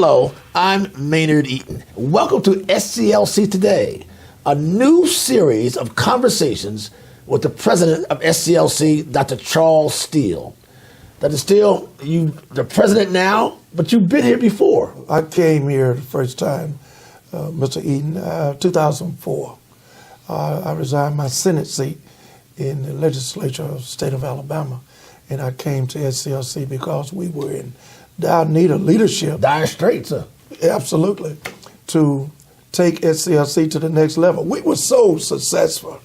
Hello, I'm Maynard Eaton. Welcome to SCLC Today, a new series of conversations with the president of SCLC, Dr. Charles Steele. Dr. Steele, you're the president now, but you've been here before. I came here the first time, Mr. Eaton, 2004. I resigned my Senate seat in the legislature of the state of Alabama, and I came to SCLC because we were in dire need of leadership. Dire straits, sir. Absolutely. To take SCLC to the next level. We were so successful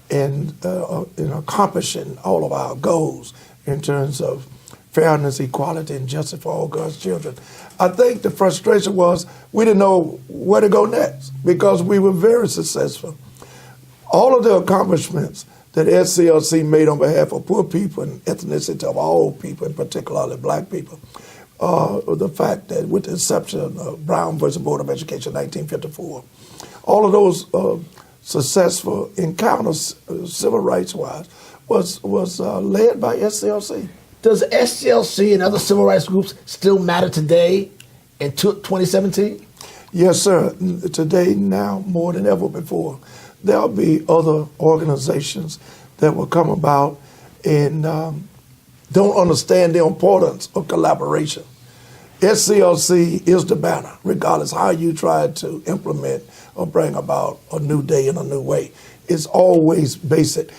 in accomplishing all of our goals in terms of fairness, equality, and justice for all God's children. I think the frustration was we didn't know where to go next because we were very successful. All of the accomplishments that SCLC made on behalf of poor people and ethnicity of all people, and particularly black people, the fact that with the exception of Brown versus Board of Education 1954, all of those successful encounters, civil rights-wise, was led by SCLC. Does SCLC and other civil rights groups still matter today in 2017? Yes, sir. Today, now, more than ever before. There'll be other organizations that will come about and don't understand the importance of collaboration. SCLC is the banner, regardless how you try to implement or bring about a new day in a new way. It's always basic.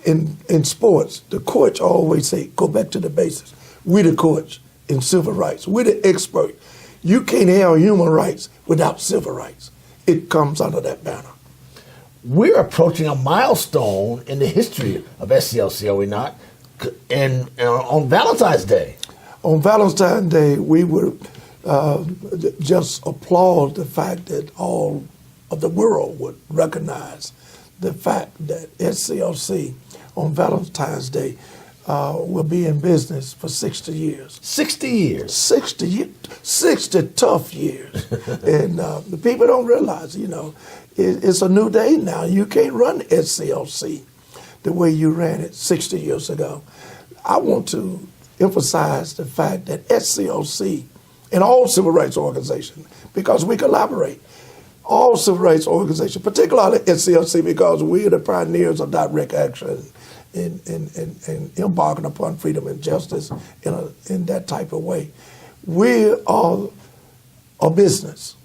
In sports, the coach always say, go back to the basics. We the coach in civil rights. We the expert. You can't have human rights without civil rights. It comes under that banner. We're approaching a milestone in the history of SCLC, are we not? And on Valentine's Day. On Valentine's Day, we would just applaud the fact that all of the world would recognize the fact that SCLC on Valentine's Day will be in business for 60 years. 60 years? 60 tough years. And the people don't realize, it's a new day now. You can't run SCLC the way you ran it 60 years ago. I want to emphasize the fact that SCLC and all civil rights organizations, because we collaborate, all civil rights organizations, particularly SCLC, because we are the pioneers of direct action in embarking upon freedom and justice in that type of way. We are a business.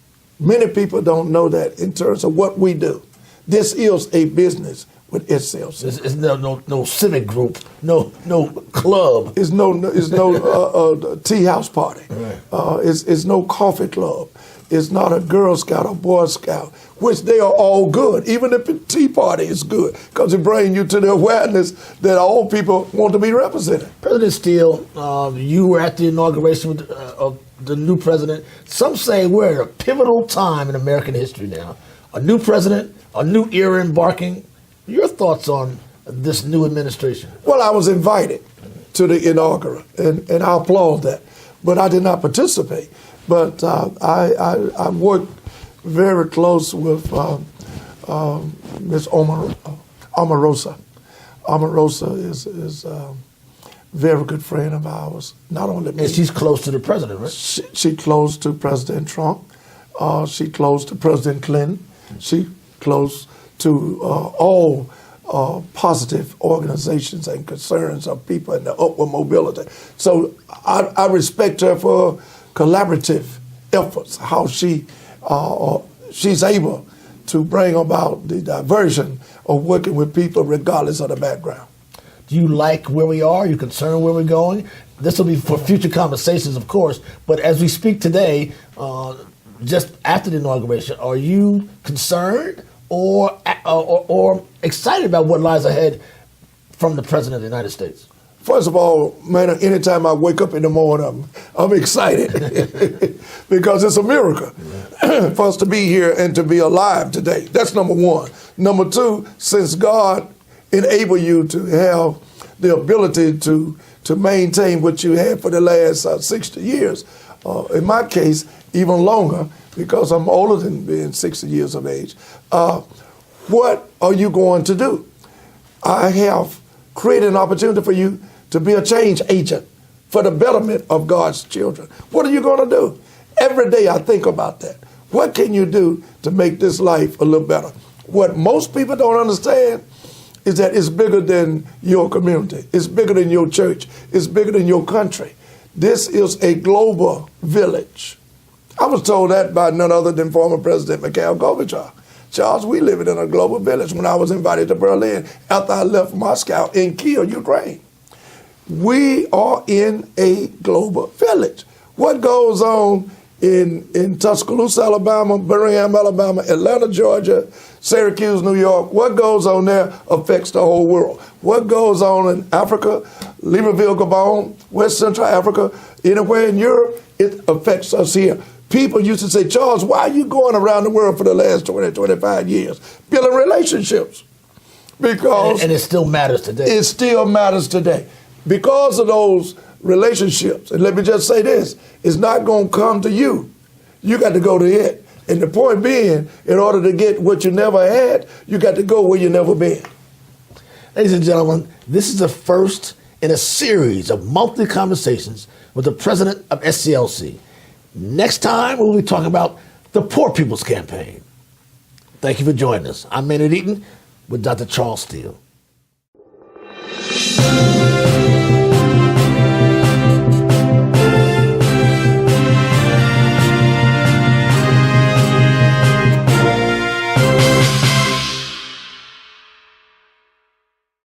Many people don't know that in terms of what we do. This is a business with SCLC. It's no civic group, no club. It's no tea house party. Right. It's no coffee club. It's not a Girl Scout or Boy Scout, which they are all good. Even if the Tea Party is good, because it brings you to the awareness that all people want to be represented. President Steele, you were at the inauguration of the new president. Some say we're at a pivotal time in American history now. A new president, a new era embarking. Your thoughts on this new administration? Well, I was invited to the inaugural, and I applaud that, but I did not participate. But I worked very close with Ms. Omarosa. Omarosa is a very good friend of ours. Not only me. And she's close to the president, right? She close to President Trump. She close to President Clinton. She close to all positive organizations and concerns of people in the upward mobility. So I respect her for collaborative efforts, how she's able to bring about the diversion of working with people regardless of the background. Do you like where we are? Are you concerned where we're going? This will be for future conversations, of course, but as we speak today, just after the inauguration, are you concerned or excited about what lies ahead from the President of the United States? First of all, man, anytime I wake up in the morning, I'm excited because it's a miracle for us to be here and to be alive today. That's number one. Number two, since God enabled you to have the ability to maintain what you had for the last 60 years, in my case, even longer, because I'm older than being 60 years of age, what are you going to do? I have created an opportunity for you to be a change agent for the betterment of God's children. What are you going to do? Every day I think about that. What can you do to make this life a little better? What most people don't understand is that it's bigger than your community. It's bigger than your church. It's bigger than your country. This is a global village. I was told that by none other than former President Mikhail Gorbachev. Charles, we live in a global village when I was invited to Berlin after I left Moscow in Kiev, Ukraine. We are in a global village. What goes on in Tuscaloosa, Alabama, Birmingham, Alabama, Atlanta, Georgia, Syracuse, New York, what goes on there affects the whole world. What goes on in Africa, Libreville, Gabon, West Central Africa, anywhere in Europe, it affects us here. People used to say, Charles, why are you going around the world for the last 20, 25 years? Building relationships. Because and it still matters today. It still matters today. Because of those relationships, and let me just say this, it's not going to come to you. You got to go to it. And the point being, in order to get what you never had, you got to go where you never been. Ladies and gentlemen, this is the first in a series of monthly conversations with the president of SCLC. Next time, we'll be talking about the Poor People's Campaign. Thank you for joining us. I'm Maynard Eaton with Dr. Charles Steele.